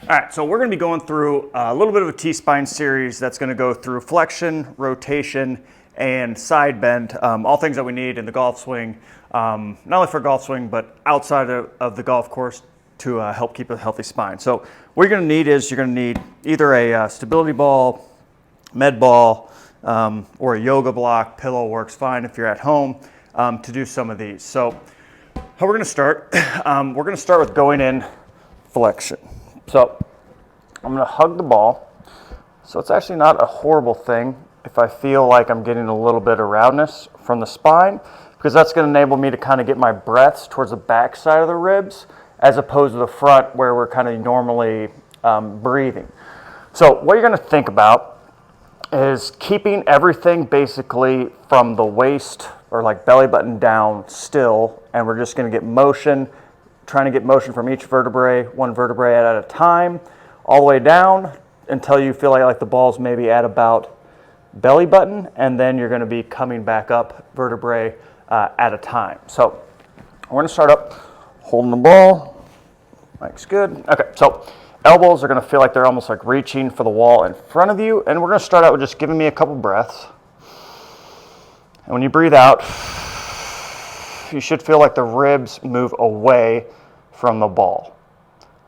All right, so we're going to be going through a little bit of a T-spine series that's going to go through flexion, rotation, and side bend, all things that we need in the golf swing, not only for golf swing, but outside of the golf course to help keep a healthy spine. So what you're going to need is you're going to need either a stability ball, med ball, or a yoga block. Pillow works fine if you're at home to do some of these. So how we're going to start, we're going to start with going in flexion. So I'm going to hug the ball. So it's actually not a horrible thing if I feel like I'm getting a little bit of roundness from the spine, because that's going to enable me to kind of get my breaths towards the back side of the ribs as opposed to the front where we're kind of normally breathing. So what you're going to think about is keeping everything basically from the waist or like belly button down still, and we're just going to get motion, trying to get motion from each vertebrae, one vertebrae at a time, all the way down until you feel like the ball's maybe at about belly button, and then you're going to be coming back up vertebrae at a time. So we're going to start up holding the ball. Mike's good. Okay, so elbows are going to feel like they're almost like reaching for the wall in front of you, and we're going to start out with just giving me a couple breaths. And when you breathe out, you should feel like the ribs move away from the ball.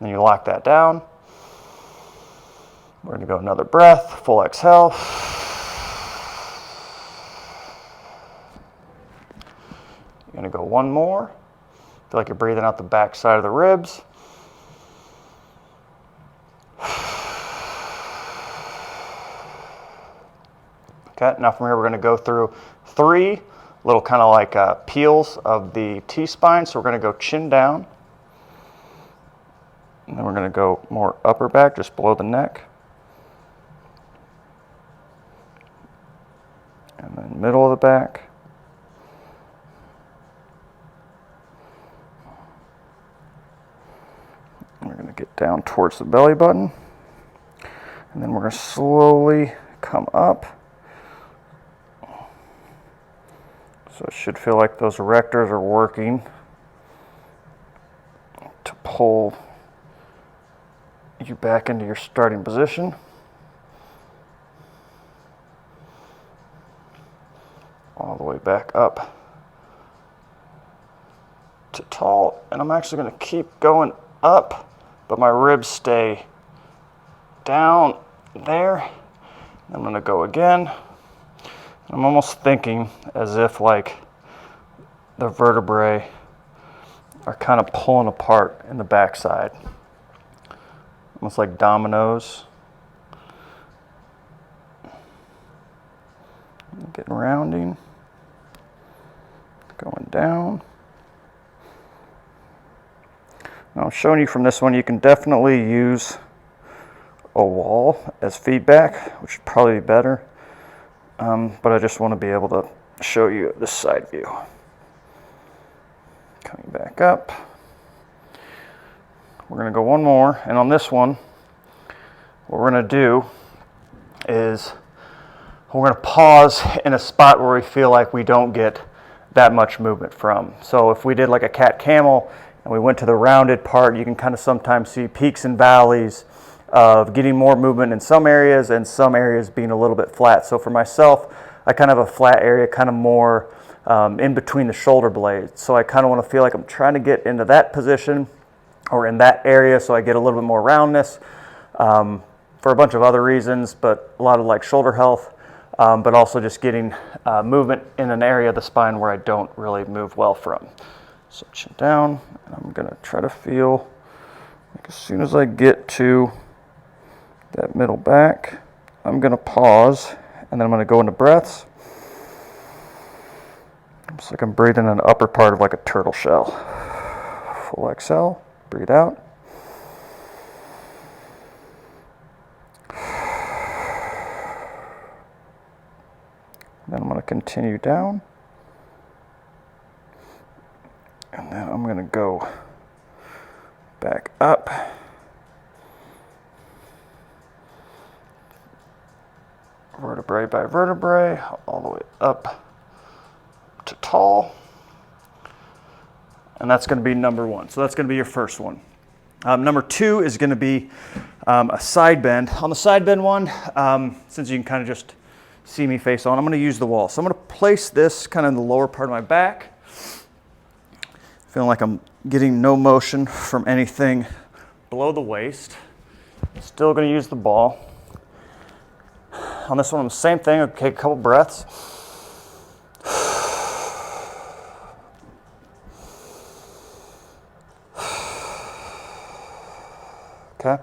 Then you lock that down. We're going to go another breath, full exhale. You're going to go one more. Feel like you're breathing out the back side of the ribs. Okay, now from here we're going to go through 3 little kind of like peels of the T-spine. So we're going to go chin down. And then we're going to go more upper back, just below the neck. And then middle of the back. And we're going to get down towards the belly button. And then we're going to slowly come up. So it should feel like those erectors are working to pull you back into your starting position. All the way back up to tall. And I'm actually going to keep going up, but my ribs stay down there. I'm going to go again. I'm almost thinking as if like the vertebrae are kind of pulling apart in the backside. Almost like dominoes. Getting rounding. Going down. Now I'm showing you from this one, you can definitely use a wall as feedback, which would probably be better. But I just want to be able to show you this side view. Coming back up. We're going to go one more, and on this one, what we're going to do is we're going to pause in a spot where we feel like we don't get that much movement from. So if we did like a cat camel and we went to the rounded part, you can kind of sometimes see peaks and valleys of getting more movement in some areas and some areas being a little bit flat. So for myself, I kind of have a flat area, kind of more in between the shoulder blades. So I kind of want to feel like I'm trying to get into that position or in that area so I get a little bit more roundness for a bunch of other reasons, but a lot of like shoulder health, but also just getting movement in an area of the spine where I don't really move well from. So chin down, and I'm going to try to feel like as soon as I get to that middle back, I'm going to pause, and then I'm going to go into breaths. It's like I'm breathing in the upper part of like a turtle shell. Full exhale, breathe out. Then I'm going to continue down. And then I'm going to go back up. Vertebrae by vertebrae, all the way up to tall. And that's going to be number 1. So that's going to be your first one. Number 2 is going to be a side bend. On the side bend one, since you can kind of just see me face on, I'm going to use the wall. So I'm going to place this kind of in the lower part of my back. Feeling like I'm getting no motion from anything below the waist. Still going to use the ball. On this one, the same thing. I'll take a couple breaths. Okay.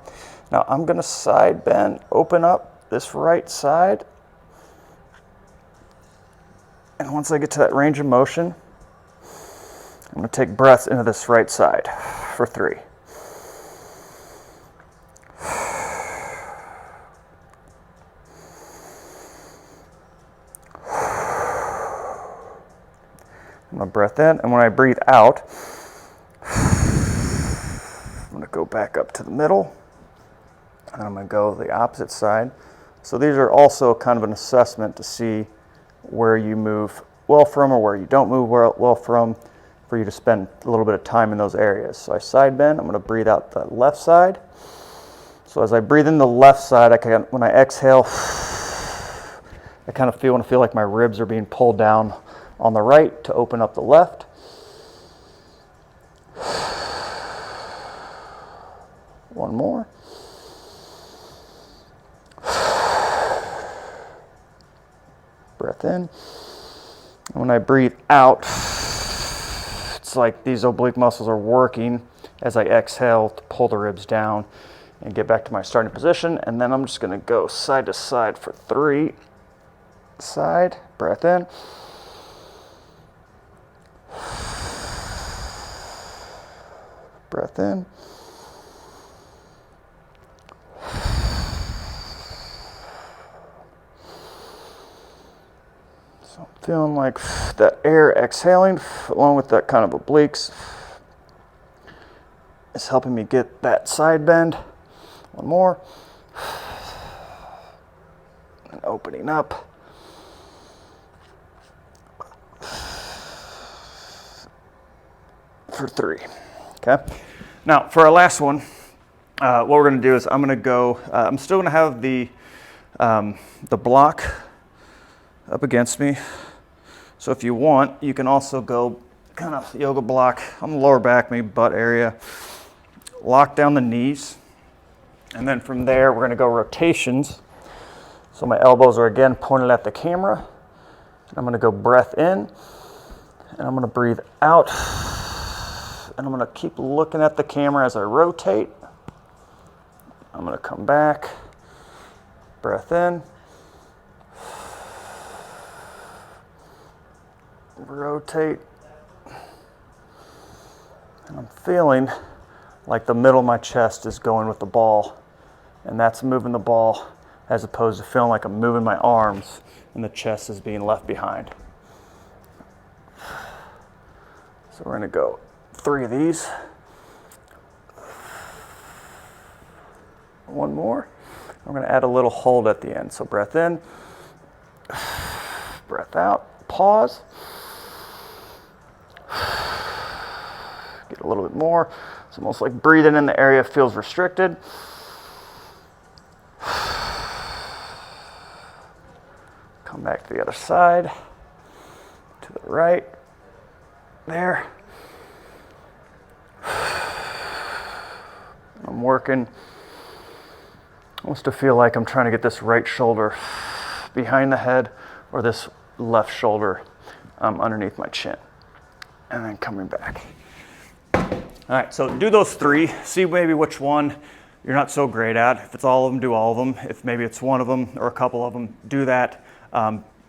Now I'm going to side bend, open up this right side. And once I get to that range of motion, I'm going to take breaths into this right side for 3. I'm going to breath in, and when I breathe out, I'm going to go back up to the middle, and I'm going to go the opposite side. So these are also kind of an assessment to see where you move well from or where you don't move well from, for you to spend a little bit of time in those areas. So I side bend, I'm going to breathe out the left side. So as I breathe in the left side, when I exhale, I kind of want to feel like my ribs are being pulled down on the right to open up the left. One more. Breath in. And when I breathe out, it's like these oblique muscles are working as I exhale to pull the ribs down and get back to my starting position. And then I'm just going to go side to side for 3. Side, breath in. Breath in. So I'm feeling like that air exhaling along with that kind of obliques is helping me get that side bend. One more. And opening up. For 3. Okay. Now for our last one, what we're going to do is I'm going to go. I'm still going to have the block up against me. So if you want, you can also go kind of yoga block on the lower back, maybe butt area. Lock down the knees, and then from there we're going to go rotations. So my elbows are again pointed at the camera. I'm going to go breath in, and I'm going to breathe out. And I'm going to keep looking at the camera as I rotate. I'm going to come back, breath in, rotate, and I'm feeling like the middle of my chest is going with the ball, and that's moving the ball as opposed to feeling like I'm moving my arms and the chest is being left behind. So we're going to go 3 of these. One more. I'm going to add a little hold at the end. So breath in, breath out, pause. Get a little bit more. It's almost like breathing in the area feels restricted. Come back to the other side, to the right, there. I'm working almost to feel like I'm trying to get this right shoulder behind the head or this left shoulder underneath my chin. And then coming back. All right, so do those 3. See maybe which one you're not so great at. If it's all of them, do all of them. If maybe it's one of them or a couple of them, do that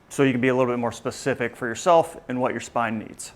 so you can be a little bit more specific for yourself and what your spine needs.